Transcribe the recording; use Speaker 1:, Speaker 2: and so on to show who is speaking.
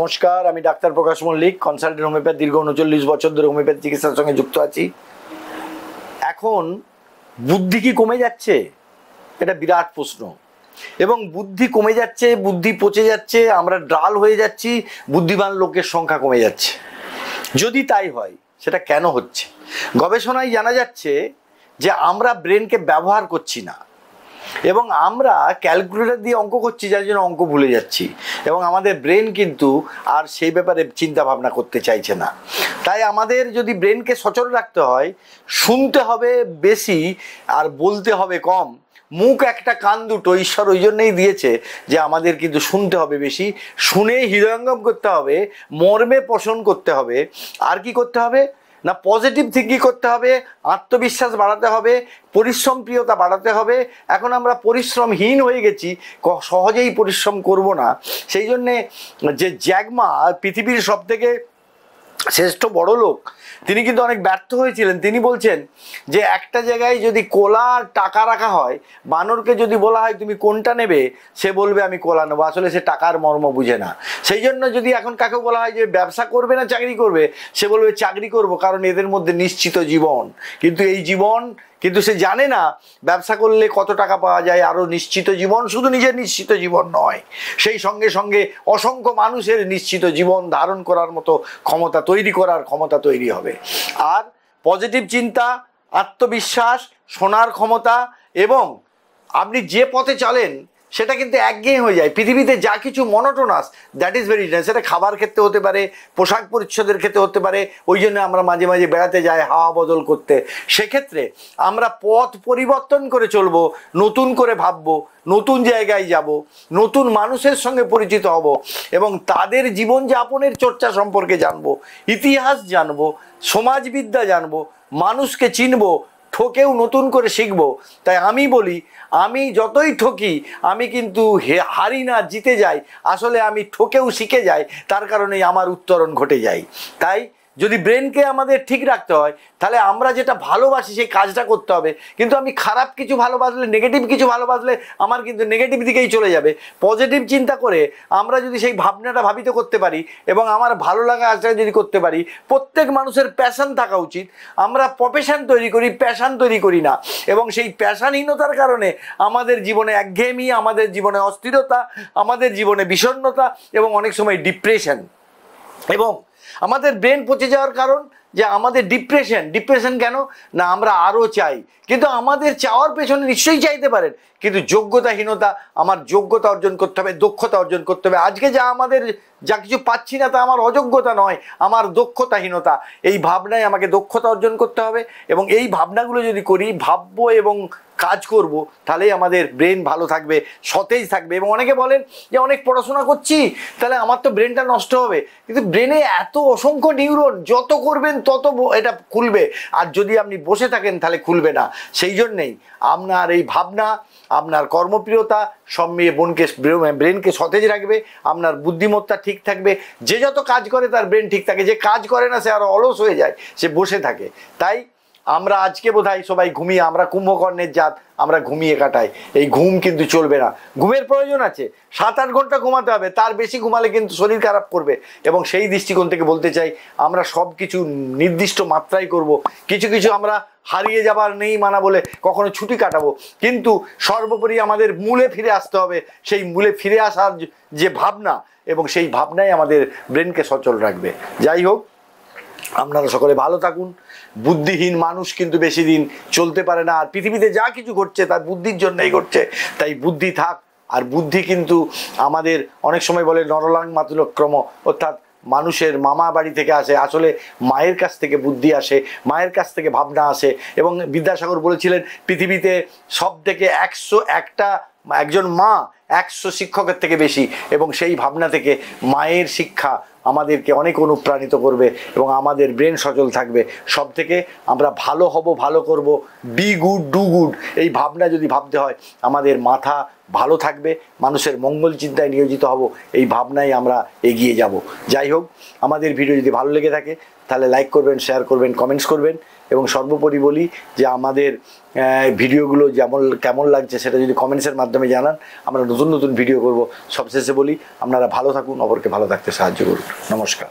Speaker 1: নমস্কার, আমি ডাক্তার প্রকাশ Mallick, consultant homeopath. দীর্ঘ 39 বছর ধরে হোমিওপ্যাথি চিকিৎসার সঙ্গে যুক্ত আছি। এখন বুদ্ধি কি কমে যাচ্ছে? এটা বিরাট প্রশ্ন। এবং বুদ্ধি কমে যাচ্ছে, বুদ্ধি পচে যাচ্ছে, আমরা ডাল হয়ে যাচ্ছি, বুদ্ধিমান লোকের সংখ্যা কমে যাচ্ছে। যদি তাই হয়, সেটা কেন হচ্ছে? গবেষণায় জানা যাচ্ছে যে আমরা ব্রেনকে ব্যবহার করছি না, এবং আমরা ক্যালকুলেটর দিয়ে অঙ্ক করছি, যার জন্য অঙ্ক ভুলে যাচ্ছি, এবং আমাদের ব্রেন কিন্তু আর সেই ব্যাপারে চিন্তা ভাবনা করতে চাইছে না। তাই আমাদের যদি ব্রেনকে সচল রাখতে হয়, শুনতে হবে বেশি আর বলতে হবে কম। মুখ একটা কান দুটো ঈশ্বর ওই জন্যই দিয়েছে যে আমাদের কিন্তু শুনতে হবে বেশি, শুনে হৃদয়ঙ্গম করতে হবে, মর্মে পোষণ করতে হবে। আর কি করতে হবে না, পজিটিভ থিঙ্কিং করতে হবে, আত্মবিশ্বাস বাড়াতে হবে, পরিশ্রম প্রিয়তা বাড়াতে হবে। এখন আমরা পরিশ্রমহীন হয়ে গেছি, সহজেই পরিশ্রম করব না। সেই জন্যে যে জ্যাক মা পৃথিবীর সবথেকে শ্রেষ্ঠ বড় লোক, তিনি কিন্তু অনেক ব্যর্থ হয়েছিলেন। তিনি বলছেন যে একটা জায়গায় যদি কোলা আর টাকা রাখা হয়, বানরকে যদি বলা হয় তুমি কোনটা নেবে, সে বলবে আমি কোলা নেবো। আসলে সে টাকার মর্ম বুঝে না। সেই জন্য যদি এখন কাকে বলা হয় যে ব্যবসা করবে না চাকরি করবে, সে বলবে চাকরি করব, কারণ এদের মধ্যে নিশ্চিত জীবন। কিন্তু এই জীবন কিন্তু সে জানে না ব্যবসা করলে কত টাকা পাওয়া যায়, আরও নিশ্চিত জীবন। শুধু নিজের নিশ্চিত জীবন নয়, সেই সঙ্গে সঙ্গে অসংখ্য মানুষের নিশ্চিত জীবন ধারণ করার মতো ক্ষমতা তৈরি করার ক্ষমতা তৈরি হবে। আর পজিটিভ চিন্তা, আত্মবিশ্বাস, শোনার ক্ষমতা, এবং আপনি যে পথে চলেন সেটা কিন্তু একঘেয়ে হয়ে যায়। পৃথিবীতে যা কিছু monotonous, that is very nice. সেটা খাবার ক্ষেত্রে হতে পারে, পোশাক পরিচ্ছদের ক্ষেত্রে হতে পারে। ওই জন্য আমরা মাঝে মাঝে বেড়াতে যাই হাওয়া বদল করতে। সেক্ষেত্রে আমরা পথ পরিবর্তন করে চলবো, নতুন করে ভাববো, নতুন জায়গায় যাব, নতুন মানুষের সঙ্গে পরিচিত হব, এবং তাদের জীবনযাপনের চর্চা সম্পর্কে জানবো, ইতিহাস জানবো, সমাজবিদ্যা জানবো, মানুষকে চিনবো, ঠকেও নতুন করে শিখবো। তাই আমি বলি, আমি যতই ঠকি আমি কিন্তু হারি না, জিতে যাই। আসলে আমি ঠকেও শিখে যাই, তার কারণেই আমার উত্তরণ ঘটে যায়। তাই যদি ব্রেনকে আমাদের ঠিক রাখতে হয়, তাহলে আমরা যেটা ভালোবাসি সেই কাজটা করতে হবে। কিন্তু আমি খারাপ কিছু ভালোবাসলে, নেগেটিভ কিছু ভালোবাসলে আমার কিন্তু নেগেটিভ দিকেই চলে যাবে। পজিটিভ চিন্তা করে আমরা যদি সেই ভাবনাটা ভাবিত করতে পারি, এবং আমার ভালো লাগা কাজটা যদি করতে পারি, প্রত্যেক মানুষের প্যাশন থাকা উচিত। আমরা প্রফেশন তৈরি করি, প্যাশন তৈরি করি না, এবং সেই প্যাশনহীনতার কারণে আমাদের জীবনে একঘেয়েমি, আমাদের জীবনে অস্থিরতা, আমাদের জীবনে বিষণ্ণতা, এবং অনেক সময় ডিপ্রেশন। এবং আমাদের ব্রেন পচে যাওয়ার কারণ যে আমাদের ডিপ্রেশন কেন না, আমরা আরও চাই, কিন্তু আমাদের চাওয়ার পেছনে নিশ্চয়ই চাইতে পারেন, কিন্তু যোগ্যতাহীনতা। আমার যোগ্যতা অর্জন করতে হবে, দক্ষতা অর্জন করতে হবে। আজকে যা কিছু পাচ্ছি না তা আমার অযোগ্যতা নয়, আমার দক্ষতাহীনতা। এই ভাবনায় আমাকে দক্ষতা অর্জন করতে হবে, এবং এই ভাবনাগুলো যদি করি, ভাববো এবং কাজ করব, তাহলেই আমাদের ব্রেন ভালো থাকবে, সতেজ থাকবে। এবং অনেকে বলেন যে অনেক পড়াশোনা করছি, তাহলে আমার তো ব্রেনটা নষ্ট হবে। কিন্তু ব্রেনে এত অসংখ্য নিউরন, যত করবেন তত এটা খুলবে, আর যদি আপনি বসে থাকেন তাহলে খুলবে না। সেই জন্যেই আপনার এই ভাবনা, আপনার কর্মপ্রিয়তা সব মিলিয়ে ব্রেনকে সতেজ রাখবে, আপনার বুদ্ধিমত্তা ঠিক থাকবে। যে যত কাজ করে তার ব্রেন ঠিক থাকে, যে কাজ করে না সে আরও অলস হয়ে যায়, সে বসে থাকে। তাই আমরা আজকে বোধহয় সবাই ঘুমিয়ে, আমরা কুম্ভকর্ণের জাত, আমরা ঘুমিয়ে কাটাই। এই ঘুম কিন্তু চলবে না। ঘুমের প্রয়োজন আছে, 7-8 ঘন্টা ঘুমাতে হবে, তার বেশি ঘুমালে কিন্তু শরীর খারাপ করবে। এবং সেই দৃষ্টিকোণ থেকে বলতে চাই, আমরা সব কিছু নির্দিষ্ট মাত্রায় করব। কিছু কিছু আমরা হারিয়ে যাবার নেই মানা বলে কখনো ছুটি কাটাবো, কিন্তু সর্বোপরি আমাদের মূলে ফিরে আসতে হবে। সেই মূলে ফিরে আসার যে ভাবনা, এবং সেই ভাবনাই আমাদের ব্রেনকে সচল রাখবে। যাই হোক, আপনারা সকলে ভালো থাকুন। বুদ্ধিহীন মানুষ কিন্তু বেশি দিন চলতে পারে না। আর পৃথিবীতে যা কিছু ঘটছে তার বুদ্ধির জন্যই ঘটছে। তাই বুদ্ধি থাক। আর বুদ্ধি কিন্তু আমাদের অনেক সময় বলে নরলাং মাতুলক্রম, অর্থাৎ মানুষের মামা বাড়ি থেকে আসে। আসলে মায়ের কাছ থেকে বুদ্ধি আসে, মায়ের কাছ থেকে ভাবনা আসে। এবং বিদ্যাসাগর বলেছিলেন, পৃথিবীতে সব থেকে একজন মা 100 শিক্ষকের থেকে বেশি, এবং সেই ভাবনা থেকে মায়ের শিক্ষা আমাদেরকে অনেক অনুপ্রাণিত করবে, এবং আমাদের ব্রেন সচল থাকবে। সব থেকে আমরা ভালো হব, ভালো করব, বি গুড ডু গুড, এই ভাবনা যদি ভাবতে হয়, আমাদের মাথা ভালো থাকবে, মানুষের মঙ্গল চিন্তায় নিয়োজিত হব, এই ভাবনায় আমরা এগিয়ে যাব। যাই হোক, আমাদের ভিডিও যদি ভালো লেগে থাকে তাহলে লাইক করবেন, শেয়ার করবেন, কমেন্টস করবেন, এবং সর্বোপরি বলি যে আমাদের ভিডিওগুলো কেমন লাগছে সেটা যদি কমেন্টসের মাধ্যমে জানান, আমরা নতুন নতুন ভিডিও করব। সবশেষে বলি, আপনারা ভালো থাকুন, অপরকে ভালো থাকতে সাহায্য করুন। নমস্কার।